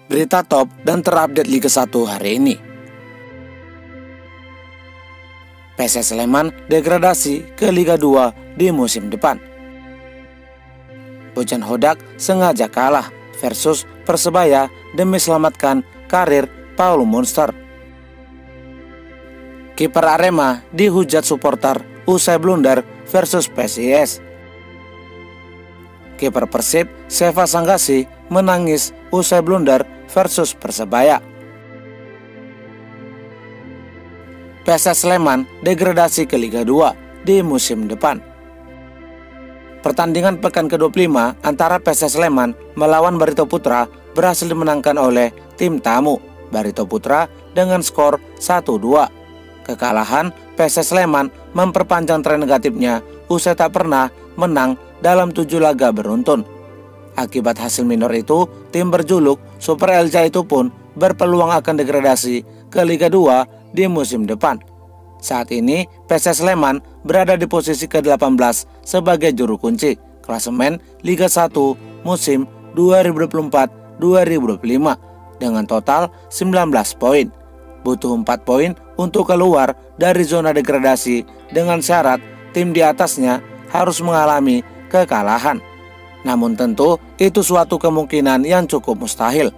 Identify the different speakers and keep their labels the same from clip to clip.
Speaker 1: Berita top dan terupdate Liga 1 hari ini. PSS Sleman degradasi ke Liga 2 di musim depan. Bojan Hodak sengaja kalah versus Persebaya demi selamatkan karir Paul Munster. Kiper Arema dihujat supporter usai blunder versus PSIS. Kiper Persib Seva Sanggasi menangis usai blunder versus Persebaya. PSS Sleman degradasi ke Liga 2 di musim depan. Pertandingan pekan ke-25 antara PSS Sleman melawan Barito Putra berhasil dimenangkan oleh tim tamu Barito Putra dengan skor 1-2. Kekalahan PSS Sleman memperpanjang tren negatifnya usai tak pernah menang dalam 7 laga beruntun. Akibat hasil minor itu, tim berjuluk Super Elja itu pun berpeluang akan degradasi ke Liga 2 di musim depan. Saat ini, PSS Sleman berada di posisi ke-18 sebagai juru kunci klasemen Liga 1 musim 2024-2025 dengan total 19 poin. Butuh 4 poin untuk keluar dari zona degradasi dengan syarat tim di atasnya harus mengalami kekalahan. Namun tentu itu suatu kemungkinan yang cukup mustahil.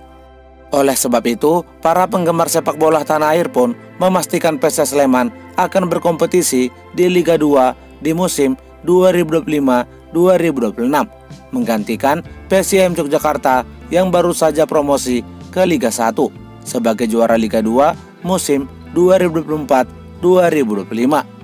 Speaker 1: Oleh sebab itu, para penggemar sepak bola tanah air pun memastikan PSS Sleman akan berkompetisi di Liga 2 di musim 2025-2026, menggantikan PSIM Yogyakarta yang baru saja promosi ke Liga 1 sebagai juara Liga 2 musim 2024-2025.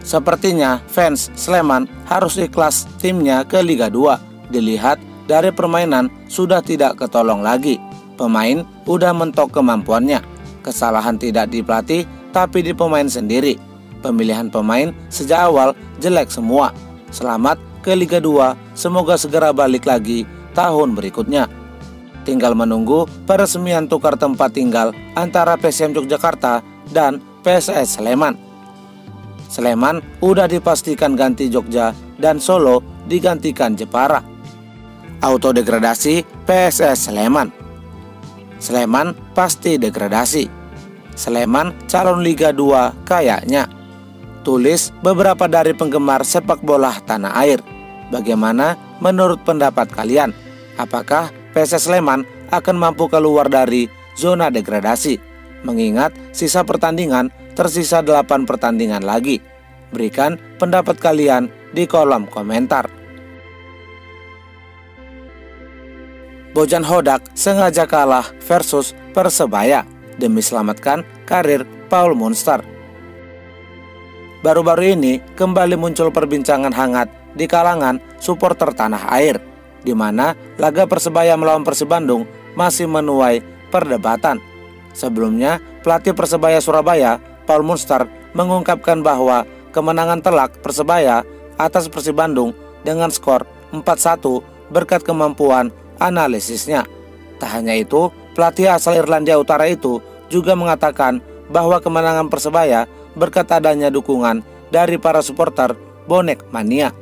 Speaker 1: Sepertinya fans Sleman harus ikhlas timnya ke Liga 2. Dilihat dari permainan sudah tidak ketolong lagi. Pemain udah mentok kemampuannya. Kesalahan tidak di pelatih tapi di pemain sendiri. Pemilihan pemain sejak awal jelek semua. Selamat ke Liga 2, semoga segera balik lagi tahun berikutnya. Tinggal menunggu peresmian tukar tempat tinggal antara PSM Yogyakarta dan PSS Sleman. Sleman udah dipastikan ganti Jogja dan Solo digantikan Jepara. Autodegradasi PSS Sleman. Sleman pasti degradasi. Sleman calon Liga 2 kayaknya. Tulis beberapa dari penggemar sepak bola tanah air. Bagaimana menurut pendapat kalian? Apakah PSS Sleman akan mampu keluar dari zona degradasi? Mengingat sisa pertandingan tersisa 8 pertandingan lagi. Berikan pendapat kalian di kolom komentar. Bojan Hodak sengaja kalah versus Persebaya demi selamatkan karir Paul Munster. Baru-baru ini kembali muncul perbincangan hangat di kalangan supporter tanah air, di mana laga Persebaya melawan Persib Bandung masih menuai perdebatan. Sebelumnya, pelatih Persebaya Surabaya, Paul Munster, mengungkapkan bahwa kemenangan telak Persebaya atas Persib Bandung dengan skor 4-1 berkat kemampuan analisisnya. Tak hanya itu, pelatih asal Irlandia Utara itu juga mengatakan bahwa kemenangan Persebaya berkat adanya dukungan dari para supporter bonek mania.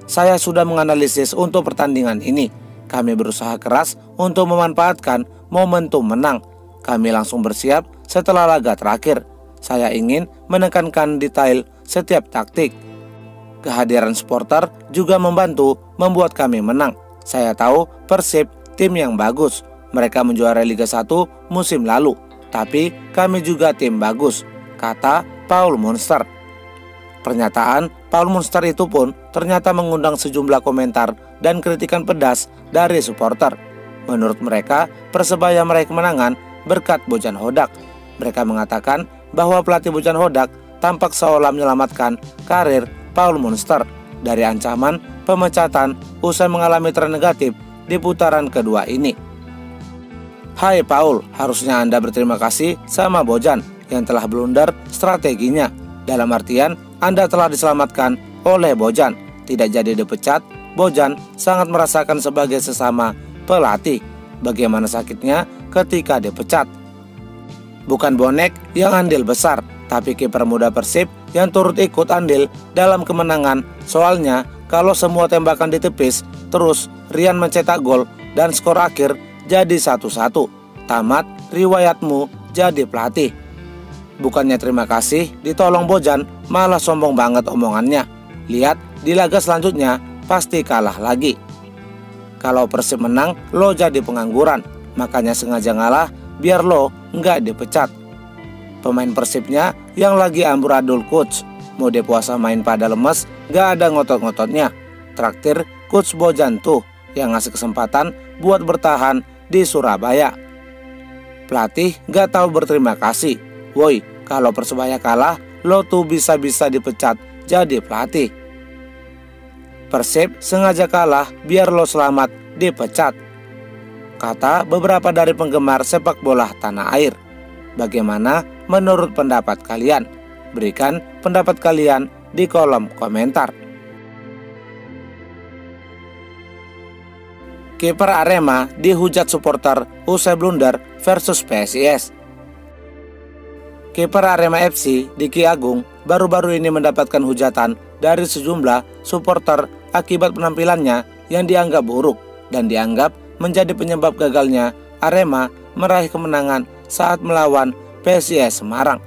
Speaker 1: Saya sudah menganalisis untuk pertandingan ini. Kami berusaha keras untuk memanfaatkan momentum menang. Kami langsung bersiap setelah laga terakhir. Saya ingin menekankan detail setiap taktik. Kehadiran supporter juga membantu membuat kami menang. Saya tahu Persib tim yang bagus. Mereka menjuarai Liga 1 musim lalu. Tapi kami juga tim bagus, kata Paul Munster. Pernyataan Paul Munster itu pun ternyata mengundang sejumlah komentar dan kritikan pedas dari supporter. Menurut mereka, Persebaya meraih kemenangan berkat Bojan Hodak. Mereka mengatakan bahwa pelatih Bojan Hodak tampak seolah menyelamatkan karir Paul Munster dari ancaman pemecatan usai mengalami tren negatif di putaran kedua ini. Hai Paul, harusnya Anda berterima kasih sama Bojan yang telah blunder strateginya. Dalam artian, Anda telah diselamatkan oleh Bojan. Tidak jadi dipecat, Bojan sangat merasakan sebagai sesama pelatih bagaimana sakitnya ketika dipecat. Bukan bonek yang andil besar, tapi kiper muda Persib yang turut ikut andil dalam kemenangan. Soalnya kalau semua tembakan ditepis, terus Rian mencetak gol dan skor akhir jadi satu-satu. Tamat riwayatmu jadi pelatih. Bukannya terima kasih ditolong Bojan, malah sombong banget omongannya. Lihat di laga selanjutnya pasti kalah lagi. Kalau Persib menang, lo jadi pengangguran. Makanya sengaja ngalah biar lo nggak dipecat. Pemain Persibnya yang lagi amburadul coach. Mode puasa main pada lemes, nggak ada ngotot-ngototnya. Traktir coach Bojan tuh yang ngasih kesempatan buat bertahan di Surabaya. Pelatih nggak tahu berterima kasih. Woi, kalau Persebaya kalah, lo tuh bisa-bisa dipecat jadi pelatih. Persib sengaja kalah biar lo selamat dipecat, kata beberapa dari penggemar sepak bola tanah air. Bagaimana menurut pendapat kalian? Berikan pendapat kalian di kolom komentar. Kiper Arema dihujat supporter usai blunder versus PSIS. Kiper Arema FC Diki Agung baru-baru ini mendapatkan hujatan dari sejumlah supporter akibat penampilannya yang dianggap buruk dan dianggap menjadi penyebab gagalnya Arema meraih kemenangan saat melawan PSIS Semarang.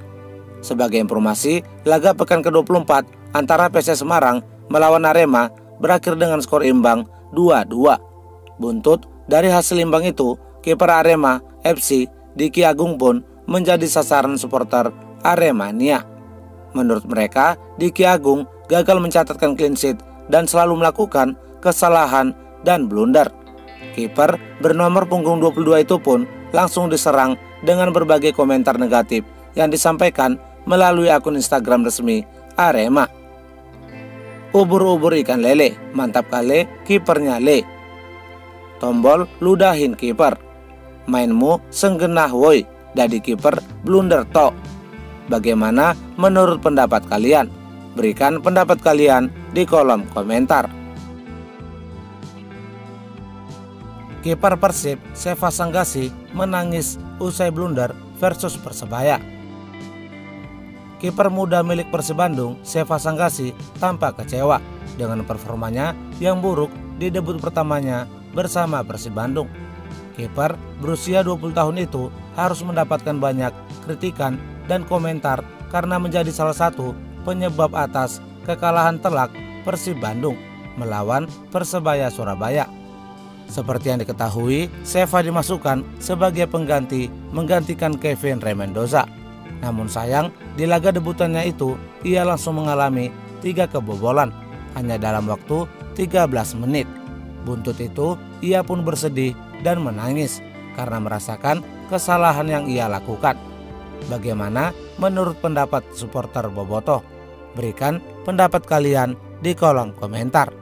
Speaker 1: Sebagai informasi, laga pekan ke-24 antara PSIS Semarang melawan Arema berakhir dengan skor imbang 2-2. Buntut dari hasil imbang itu, kiper Arema FC Diki Agung pun menjadi sasaran supporter Aremania. Menurut mereka, Diki Agung gagal mencatatkan clean sheet dan selalu melakukan kesalahan dan blunder. Kiper bernomor punggung 22 itu pun langsung diserang dengan berbagai komentar negatif yang disampaikan melalui akun Instagram resmi Arema. Ubur-ubur ikan lele, mantap kali kipernya le. Tombol ludahin kiper. Mainmu senggenah woi, jadi kiper blunder tok. Bagaimana menurut pendapat kalian? Berikan pendapat kalian di kolom komentar. Kiper Persib Seva Sanggasi menangis usai blunder versus Persebaya. Kiper muda milik Persib Bandung Seva Sanggasi tampak kecewa dengan performanya yang buruk di debut pertamanya bersama Persib Bandung. Kiper berusia 20 tahun itu harus mendapatkan banyak kritikan dan komentar karena menjadi salah satu penyebab atas kekalahan telak Persib Bandung melawan Persebaya Surabaya. Seperti yang diketahui, Seva dimasukkan sebagai pengganti menggantikan Kevin Remendoza. Namun sayang, di laga debutannya itu ia langsung mengalami 3 kebobolan hanya dalam waktu 13 menit. Buntut itu, ia pun bersedih dan menangis karena merasakan kesalahan yang ia lakukan. Bagaimana menurut pendapat supporter Bobotoh? Berikan pendapat kalian di kolom komentar.